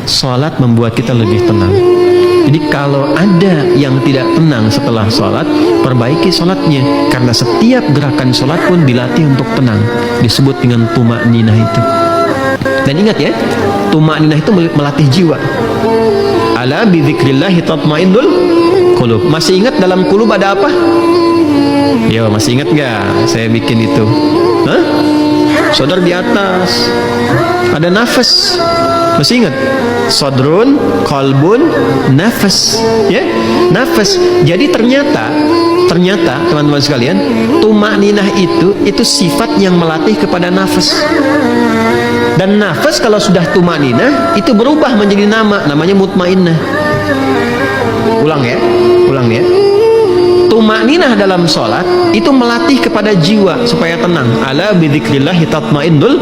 Salat membuat kita lebih tenang. Jadi kalau ada yang tidak tenang setelah salat, perbaiki salatnya, karena setiap gerakan salat pun dilatih untuk tenang, disebut dengan tuma'ninah itu. Dan ingat ya, tuma'ninah itu melatih jiwa. Ala bidzikrillahi tatmainnul qulub. Masih ingat dalam qulub ada apa? Yo, masih ingat nggak? Saya bikin itu. Hah? Saudara di atas ada nafas. Masih ingat? Sodrun, qalbun, nafas. Ya, nafas. Jadi ternyata teman-teman sekalian, tuma'ninah itu sifat yang melatih kepada nafas. Dan nafas kalau sudah tuma'ninah itu berubah menjadi namanya mutmainnah. Ulang ya. Tuma'ninah dalam sholat itu melatih kepada jiwa supaya tenang. Ala bidzikrillahi tatmainnul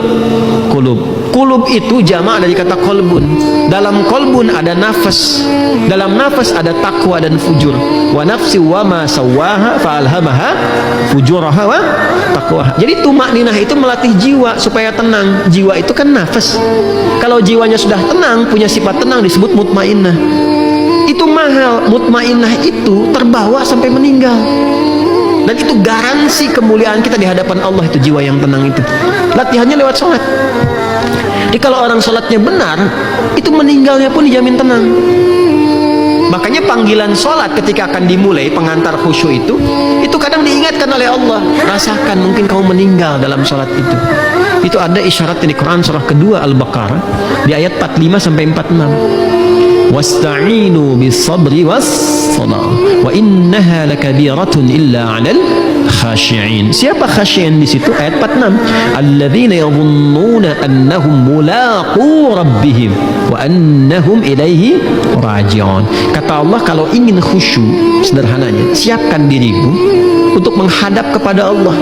qulub. Qulub itu jamak dari kata qalbun. Dalam qalbun ada nafas. Dalam nafas ada takwa dan fujur. Wa nafsi wa ma sawwaha fa alhamaha fujuraha wa taqwaha. Jadi tuma'ninah itu melatih jiwa supaya tenang. Jiwa itu kan nafas. Kalau jiwanya sudah tenang, punya sifat tenang, disebut mutmainnah. Itu mahal. Mutmainnah itu terbawa sampai meninggal, dan itu garansi kemuliaan kita di hadapan Allah. Itu jiwa yang tenang itu latihannya lewat sholat. Jadi kalau orang sholatnya benar, itu meninggalnya pun dijamin tenang. Makanya panggilan sholat ketika akan dimulai, pengantar khusyuk itu kadang diingatkan oleh Allah. Rasakan mungkin kamu meninggal dalam sholat itu. Itu ada isyarat di Quran surah kedua Al-Baqarah di ayat 45 sampai 46. Wasta'inu bis-sabri was-salah wa innaha lakabiratun illa 'alal khashi'in. Siapa khashi'in di situ? Ayat 46. Alladzina yadhunnuna annahum mulaqu rabbihim wa annahum ilaihi raji'un. Kata Allah, kalau ingin khusyuk, sederhananya, siapkan dirimu untuk menghadap kepada Allah.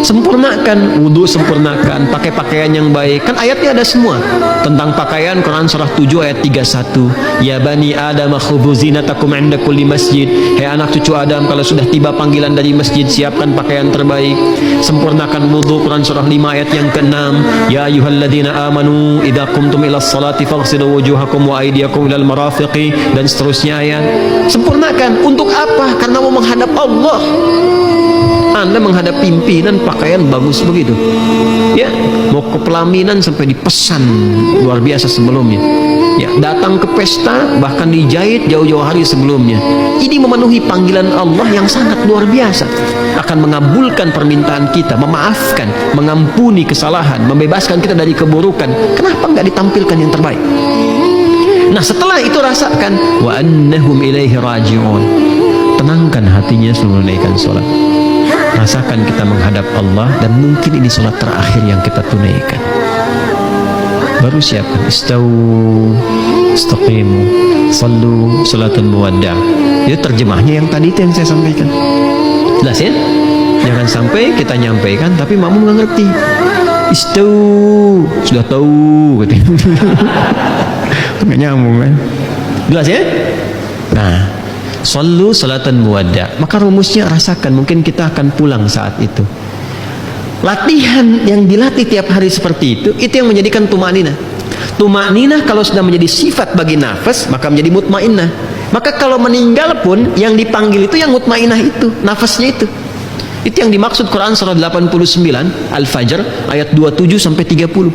Sempurnakan wudu, sempurnakan pakai pakaian yang baik. Kan ayatnya ada semua tentang pakaian. Quran surah 7 ayat 31. Ya bani Adam khudhu zinatakum 'inda kulli masjid. Hai anak cucu Adam, kalau sudah tiba panggilan dari masjid, siapkan pakaian terbaik. Sempurnakan wudu. Quran surah 5 ayat yang ke-6. Ya ayyuhalladzina amanu idza qumtum ilas salati faghsilu wujuhakum wa aydiyakum ilal marafiqi, dan seterusnya ayat. Sempurnakan untuk apa? Karena mau menghadap Allah. Anda menghadap pimpinan pakaian bagus begitu, ya, mau ke pelaminan sampai dipesan luar biasa sebelumnya, ya, datang ke pesta bahkan dijahit jauh-jauh hari sebelumnya. Ini memenuhi panggilan Allah yang sangat luar biasa, akan mengabulkan permintaan kita, memaafkan, mengampuni kesalahan, membebaskan kita dari keburukan. Kenapa nggak ditampilkan yang terbaik? Nah, setelah itu rasakan wa annahum ilaihi raji'un. Tenangkan hatinya sebelum menaikkan sholat. Rasakan kita menghadap Allah, dan mungkin ini sholat terakhir yang kita tunaikan. Baru siapkan istau, istaqimu, sallu, salatun muwadda'. Itu terjemahnya yang tadi itu yang saya sampaikan. Jelas ya? Jangan sampai kita nyampaikan tapi makmum nggak ngerti. Istau, sudah tahu, gitu. Nggak nyambung kan? Jelas ya? Nah, sallu salatan muwadda'. Maka rumusnya rasakan, mungkin kita akan pulang saat itu. Latihan yang dilatih tiap hari seperti itu yang menjadikan tuma'ninah. Tuma'ninah kalau sudah menjadi sifat bagi nafas, maka menjadi mutmainnah. Maka kalau meninggal pun yang dipanggil itu yang mutmainnah itu, nafasnya itu. Itu yang dimaksud Quran surah 89 Al-Fajr ayat 27 sampai 30.